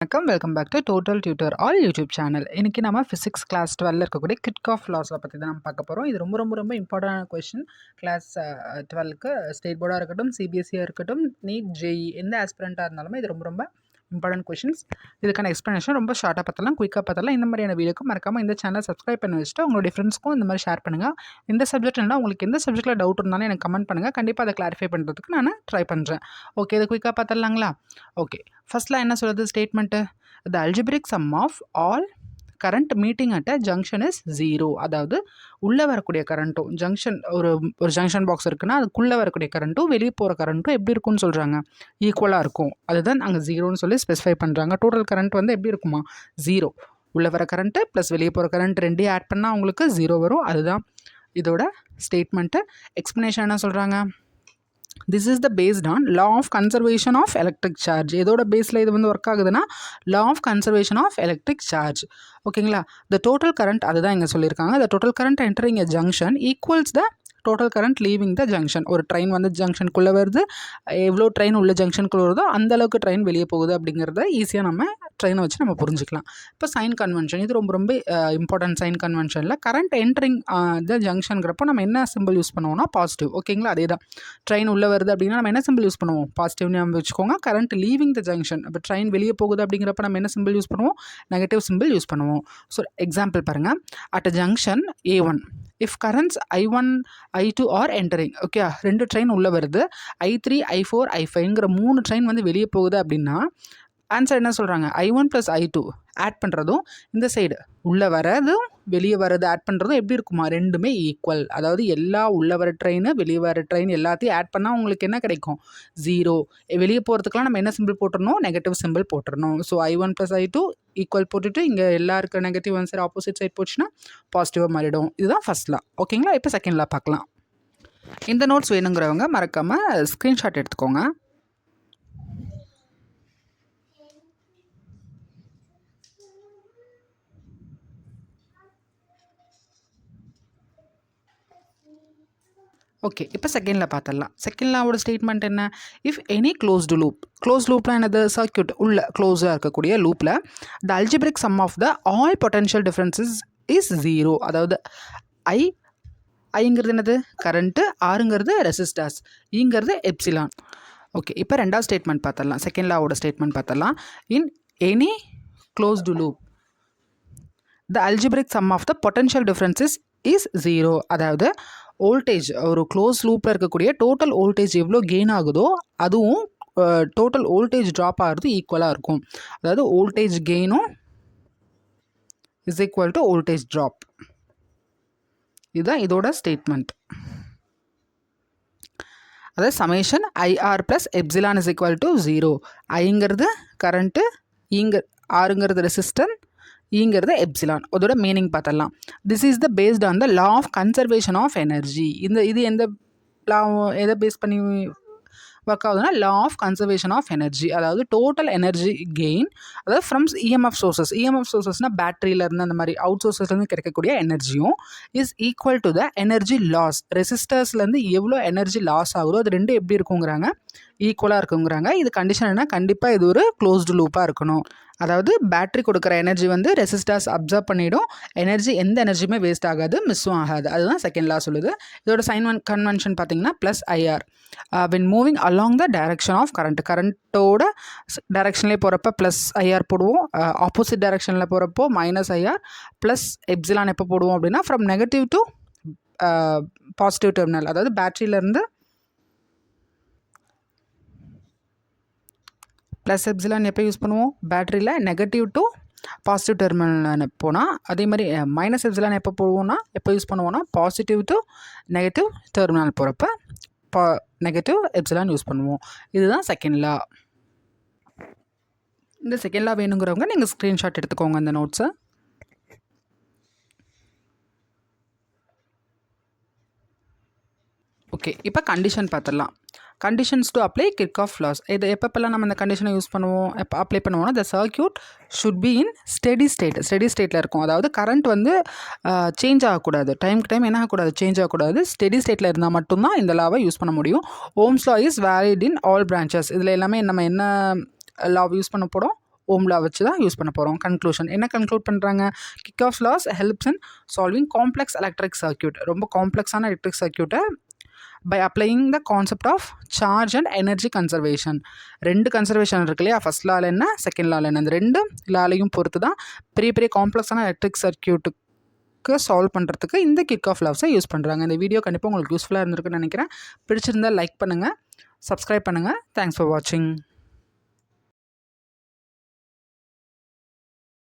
Welcome back to total tutor all YouTube channel. இன்றைக்கி நம்ம physics class 12 இருக்கக்கூடிய kick of லாஸை பற்றி தான் நம்ம பார்க்க போகிறோம். இது ரொம்ப இம்பார்ட்டண்டான கொஷின். கிளாஸ் 12க்கு ஸ்டேட் போர்டாக இருக்கட்டும், சிபிஎஸ்சியாக இருக்கட்டும், நீட், ஜேஇ எந்த ஆஸ்பிரண்ட்டாக இருந்தாலுமே இது ரொம்ப இம்பார்ட்டன்ட் கொஷின்ஸ். இதுக்கான எக்ஸ்ப்ளனேஷன் ரொம்ப ஷார்ட்டாக பார்த்தலாம், குயிக்காக பார்த்தலாம். இந்த மாதிரியான வீடியோக்கு மறக்காமல் இந்த சேனல் சப்ஸ்கிரைப் பண்ணி வச்சுட்டு உங்களுடைய ஃப்ரெண்ட்ஸ்க்கும் இந்த மாதிரி ஷேர் பண்ணுங்கள். இந்த சப்ஜெக்ட் இல்லைனா உங்களுக்கு எந்த சப்ஜெக்ட்டில் டவுட் இருந்தாலும் எனக்கு கமெண்ட் பண்ணுங்கள். கண்டிப்பாக அதை கிளாரிஃபை பண்ணுறதுக்கு நான் ட்ரை பண்ணுறேன். ஓகே, இதை குயிக்காக பார்த்துடலாங்களா? ஓகே, ஃபர்ஸ்ட்லாம் என்ன சொல்கிறது statement? The algebraic sum of all current meeting at a junction is 0. அதாவது உள்ளே வரக்கூடிய கரண்ட்டும் ஜங்ஷன் ஒரு ஜங்ஷன் பாக்ஸ் இருக்குன்னா அதுக்குள்ளே வரக்கூடிய கரண்ட்டும் வெளியே போகிற கரண்ட்டும் எப்படி இருக்கும்னு சொல்கிறாங்க, ஈக்குவலாக இருக்கும். அதுதான் அங்கே ஜீரோன்னு சொல்லி ஸ்பெசிஃபை பண்ணுறாங்க. டோட்டல் கரண்ட் வந்து எப்படி இருக்குமா, 0. உள்ளே வர கரண்ட்டு ப்ளஸ் வெளியே போகிற கரண்ட் ரெண்டையும் ஆட் பண்ணால் அவங்களுக்கு 0 வரும். அதுதான் இதோட ஸ்டேட்மெண்ட்டு. எக்ஸ்ப்ளனேஷன் என்ன சொல்கிறாங்க? This is the based on law of conservation of electric charge. எதோட பேஸில் இது வந்து ஒர்க் ஆகுதுன்னா law of conservation of electric charge. ஓகேங்களா? The total current அதுதான் இங்கே சொல்லியிருக்காங்க. The total current entering a junction equals the total current leaving the junction. ஒரு ட்ரெயின் வந்து ஜங்ஷனுக்குள்ளே வருது, எவ்வளோ ட்ரெயின் உள்ள ஜங்ஷனுக்குள்ளே வருதோ அந்தளவுக்கு ட்ரெயின் வெளியே போகுது அப்படிங்கிறத ஈஸியாக நம்ம ட்ரெயினை வச்சு நம்ம புரிஞ்சுக்கலாம். இப்போ சைன் கன்வென்ஷன், இது ரொம்ப இம்பார்ட்டன்ட். சைன் கன்வென்ஷனில் கரண்ட் என்ட்ரிங் த ஜங்ஷனுங்கிறப்போ நம்ம என்ன சிம்பிள் யூஸ் பண்ணுவோம்னா பாசிட்டிவ். ஓகேங்களா? அதே தான் ட்ரெயின் உள்ளே வருது அப்படின்னா நம்ம என்ன சிம்பிள் யூஸ் பண்ணுவோம், பாசிட்டிவ்னு நம்ம வச்சுக்கோங்க. கரண்ட் லீவிங் த ஜங்ஷன், இப்போ ட்ரெயின் வெளியே போகுது அப்படிங்கிறப்ப நம்ம என்ன சிம்பிள் யூஸ் பண்ணுவோம், நெகட்டிவ் சிம்பிள் யூஸ் பண்ணுவோம். ஸோ எக்ஸாம்பிள் பாருங்கள். At a junction A1 if currents I1 I2 are entering, okay, 2 train உள்ளே வருது, I3 I4 I5ங்கிற 3 ட்ரெயின் வந்து வெளியே போகுது அப்படின்னா ஆன்சர் என்ன சொல்கிறாங்க, I1 + I2 ஆட் பண்ணுறதும் இந்த சைடு உள்ளே வரதும் வெளியே வரது ஆட் பண்ணுறதும் எப்படி இருக்குமா, ரெண்டுமே ஈக்குவல். அதாவது எல்லா உள்ளே வர ட்ரெயின் வெளியே வர ட்ரெயின் எல்லாத்தையும் ஆட் பண்ணால் உங்களுக்கு என்ன கிடைக்கும், 0. வெளியே போகிறதுக்கெலாம் நம்ம என்ன சிம்பிள் போட்டுறணும், நெகட்டிவ் சிம்பிள் போட்டுறணும். ஸோ I1 + I2 ஈக்குவல் போட்டுட்டு இங்கே எல்லாருக்கும் நெகட்டிவ் ஆன்சர் ஆப்போசிட் சைட் போச்சுன்னா பாசிட்டிவாக மாறிடும். இதுதான் ஃபர்ஸ்ட் லா. ஓகேங்களா? இப்போ செகண்ட் லா பார்க்கலாம். இந்த நோட்ஸ் வேணுங்கிறவங்க மறக்காமல் ஸ்க்ரீன்ஷாட் எடுத்துக்கோங்க. ஓகே, இப்போ செகண்ட் லா பார்த்துடலாம். செகண்ட் லாவோட ஸ்டேட்மெண்ட் என்ன? If any closed loop, close லூப்லாம் என்னது, சர்க்யூட் உள்ள க்ளோஸாக இருக்கக்கூடிய லூப்பில் the algebraic sum of the all potential differences is 0. அதாவது ஐங்கிறது என்னது, கரண்ட்டு, ஆருங்கிறது ரெசிஸ்டர்ஸ், ஈங்கிறது எப்சிலான். ஓகே, இப்போ ரெண்டாவது ஸ்டேட்மெண்ட் பார்த்துடலாம். செகண்ட் லாவோட ஸ்டேட்மெண்ட் பார்த்துடலாம். In any closed loop the algebraic sum of the potential differences is 0. அதாவது வோல்டேஜ், ஒரு க்ளோஸ் லூப்பில் இருக்கக்கூடிய டோட்டல் வோல்டேஜ் எவ்வளோ கெயின் ஆகுதோ அதுவும் டோட்டல் வோல்டேஜ் ட்ராப் ஆகிறது ஈக்குவலாக இருக்கும். அதாவது வோல்டேஜ் கெயினும் is equal to voltage drop. இதுதான் இதோட ஸ்டேட்மெண்ட். அதாவது summation IR + epsilon is equal to 0. ஐங்கிறது கரண்ட்டு, ஆருங்கிறது ரெசிஸ்டன், ஈங்கிறது எப்சிலான். அதோட மீனிங் பார்த்தலாம். This is the based on the law of conservation of energy. இது எந்த லா, எதை பேஸ் பண்ணி ஒர்க் ஆகுதுன்னா law of conservation of energy. அதாவது டோட்டல் எனர்ஜி கெயின், அதாவது ஃப்ரம் இஎம்எஃப் சோர்சஸ்னால் பேட்டரியிலேருந்து அந்த மாதிரி அவுட் சோர்சஸ்லேருந்து கிடைக்கக்கூடிய எனர்ஜியும் is equal to the energy loss. ரெசிஸ்டர்ஸ்லேருந்து எவ்வளோ எனர்ஜி லாஸ் ஆகுதோ அது ரெண்டும் எப்படி இருக்குங்கிறாங்க, ஈக்குவலாக இருக்குங்கிறாங்க. இது கண்டிஷன் என்ன, கண்டிப்பாக இது ஒரு க்ளோஸ்டு லூப்பாக இருக்கணும். அதாவது பேட்டரி கொடுக்குற எனர்ஜி வந்து ரெசிஸ்டர்ஸ் அப்சர்வ் பண்ணிவிடும், எந்த எனர்ஜியுமே வேஸ்ட் ஆகாது, மிஸ்ஸும் ஆகாது. அதுதான் செகண்ட் லா சொல்லுது. இதோட சைன் கன்வென்ஷன் பார்த்தீங்கன்னா +IR when moving along the direction of current. கரண்ட்டோட டைரக்ஷன்லேயே போகிறப்ப +IR போடுவோம், ஆப்போசிட் டைரக்ஷனில் போகிறப்போ -IR ப்ளஸ் எப்சிலான் எப்போ போடுவோம் அப்படின்னா from negative to positive terminal. அதாவது பேட்டரியிலேருந்து ப்ளஸ் எப்சிலான் எப்போ யூஸ் பண்ணுவோம், பேட்டரியில் நெகட்டிவ் டு பாசிட்டிவ் டெர்மினல் போனால். அதே மாதிரி மைனஸ் எப்சிலான் எப்போ யூஸ் பண்ணுவோன்னா பாசிட்டிவ் டு நெகட்டிவ் டெர்மினல் போகிறப்ப நெகட்டிவ் எப்சிலான் யூஸ் பண்ணுவோம். இதுதான் செகண்ட் லா. இந்த செகண்ட் லா வேணுங்கிறவங்க நீங்கள் ஸ்க்ரீன்ஷாட் எடுத்துக்கோங்க இந்த நோட்ஸை. ஓகே, இப்போ கண்டிஷன் பார்த்துடலாம். Conditions to apply Kirchhoff laws. இது எப்பப்பெல்லாம் நம்ம இந்த கண்டிஷனை யூஸ் பண்ணுவோம், எப்போ அப்ளை பண்ணுவோம்னா த circuit should be in steady ஸ்டேட்டில் இருக்கும். அதாவது கரண்ட் வந்து சேஞ்ச் ஆகக்கூடாது, டைமுக்கு டைம் என்ன ஆகக்கூடாது, சேஞ்ச் ஆகக்கூடாது. ஸ்டெடி ஸ்டேட்டில் இருந்தால் மட்டும்தான் இந்த லாவை யூஸ் பண்ண முடியும். Ohm's law is valid in all branches. இதில் எல்லாமே நம்ம என்ன லா யூஸ் பண்ண போகிறோம், ஓம் லா வச்சு தான் யூஸ் பண்ண போகிறோம். கன்க்ளூஷன் என்ன கன்க்ளூட் பண்ணுறாங்க? Kirchhoff's laws helps in solving complex electric circuit. ரொம்ப காம்ப்ளெக்ஸான எலக்ட்ரிக் சர்க்யூட்டை by applying the concept of charge and energy conservation. ரெண்டு கன்சர்வேஷன் இருக்கு இல்லையா, ஃபர்ஸ்ட் லால என்ன, செகண்ட் லால என்ன, அந்த ரெண்டு லாலையும் பொறுத்து தான் பெரிய பெரிய காம்ப்ளெக்ஸான எலக்ட்ரிக் சர்க்யூட்டுக்கு சால்வ் பண்ணுறதுக்கு இந்த கிர்ச்சாஃப் லாஸை யூஸ் பண்ணுறாங்க. இந்த வீடியோ கண்டிப்பாக உங்களுக்கு யூஸ்ஃபுல்லாக இருந்திருக்குன்னு நினைக்கிறேன். பிடிச்சிருந்தால் லைக் பண்ணுங்கள், சப்ஸ்கிரைப் பண்ணுங்கள். தேங்க்ஸ் ஃபார் வாட்சிங்.